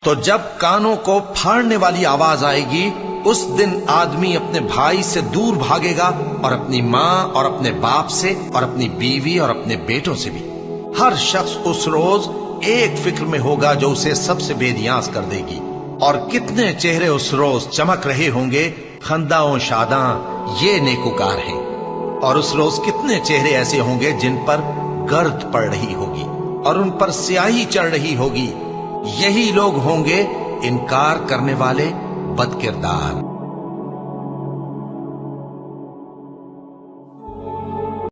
तो जब कानों को फाड़ने वाली आवाज आएगी, उस दिन आदमी अपने भाई से दूर भागेगा और अपनी माँ और अपने बाप से और अपनी बीवी और अपने बेटों से भी। हर शख्स उस रोज एक फिक्र में होगा जो उसे सबसे बेनियाज कर देगी। और कितने चेहरे उस रोज चमक रहे होंगे, खंदाओं शादा ये नेकुकार हैं। और उस रोज कितने चेहरे ऐसे होंगे जिन पर गर्द पड़ रही होगी और उन पर स्याही चढ़ रही होगी। यही लोग होंगे इनकार करने वाले बदकिरदार।